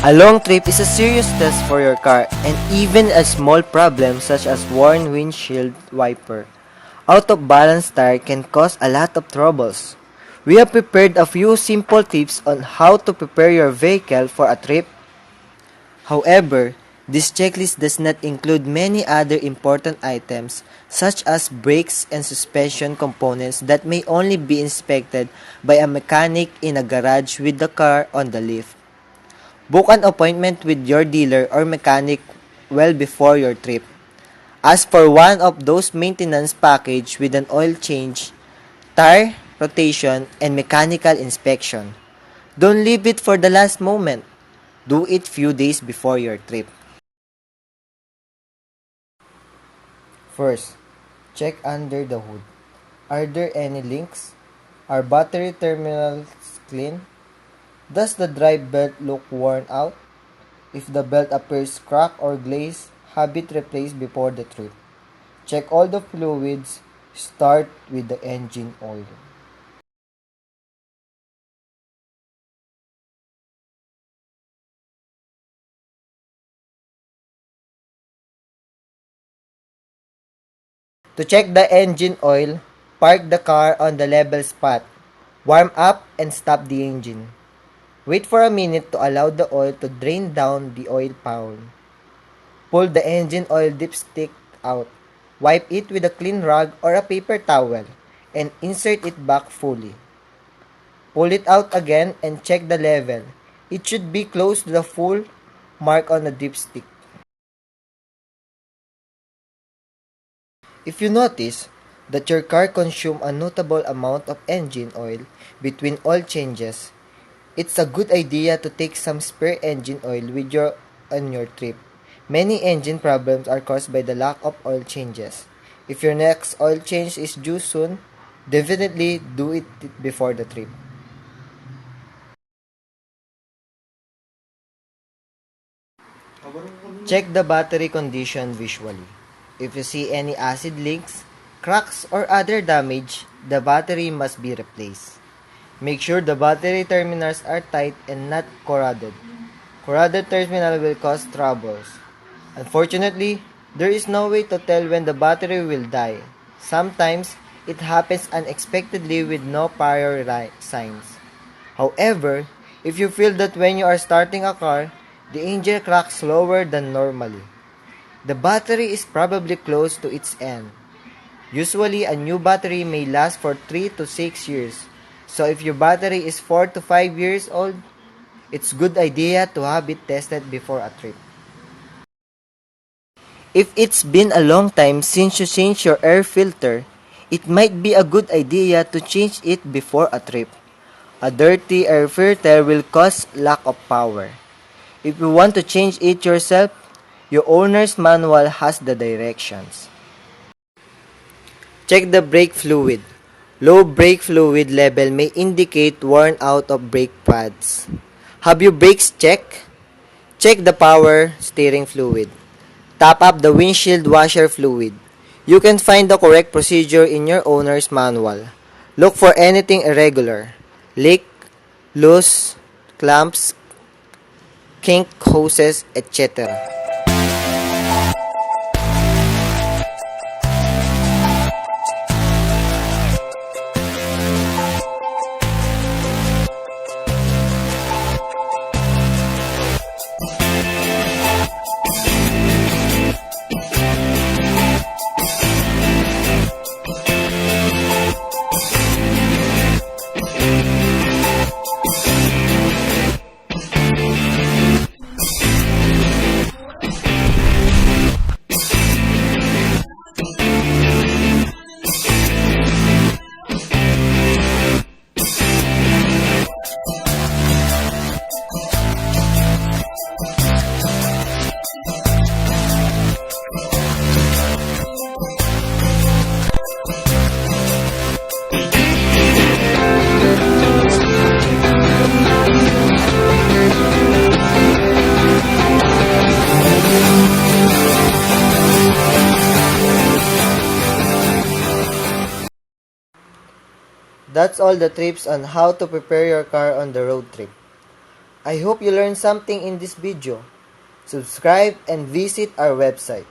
A long trip is a serious test for your car, and even a small problem such as worn windshield wiper, out of balance tire can cause a lot of troubles. We have prepared a few simple tips on how to prepare your vehicle for a trip. However, this checklist does not include many other important items such as brakes and suspension components that may only be inspected by a mechanic in a garage with the car on the lift. Book an appointment with your dealer or mechanic well before your trip. Ask for one of those maintenance package with an oil change, tire rotation, and mechanical inspection. Don't leave it for the last moment. Do it few days before your trip. First, check under the hood. Are there any leaks? Are battery terminals clean? Does the drive belt look worn out? If the belt appears cracked or glazed, have it replaced before the trip. Check all the fluids. Start with the engine oil. To check the engine oil, park the car on the level spot. Warm up and stop the engine. Wait for a minute to allow the oil to drain down the oil pan. Pull the engine oil dipstick out. Wipe it with a clean rag or a paper towel and insert it back fully. Pull it out again and check the level. It should be close to the full mark on the dipstick. If you notice that your car consumes a notable amount of engine oil between oil changes, it's a good idea to take some spare engine oil with you on your trip. Many engine problems are caused by the lack of oil changes. If your next oil change is due soon, definitely do it before the trip. Check the battery condition visually. If you see any acid leaks, cracks, or other damage, the battery must be replaced. Make sure the battery terminals are tight and not corroded. Corroded terminal will cause troubles. Unfortunately, there is no way to tell when the battery will die. Sometimes, it happens unexpectedly with no prior signs. However, if you feel that when you are starting a car, the engine cracks slower than normally, the battery is probably close to its end. Usually, a new battery may last for 3 to 6 years. So if your battery is 4 to 5 years old, it's good idea to have it tested before a trip. If it's been a long time since you changed your air filter, it might be a good idea to change it before a trip. A dirty air filter will cause lack of power. If you want to change it yourself, your owner's manual has the directions. Check the brake fluid. Low brake fluid level may indicate worn out of brake pads. Have your brakes checked? Check the power steering fluid. Top up the windshield washer fluid. You can find the correct procedure in your owner's manual. Look for anything irregular, leak, loose, clamps, kink hoses, etc. That's all the tips on how to prepare your car on the road trip. I hope you learned something in this video. Subscribe and visit our website.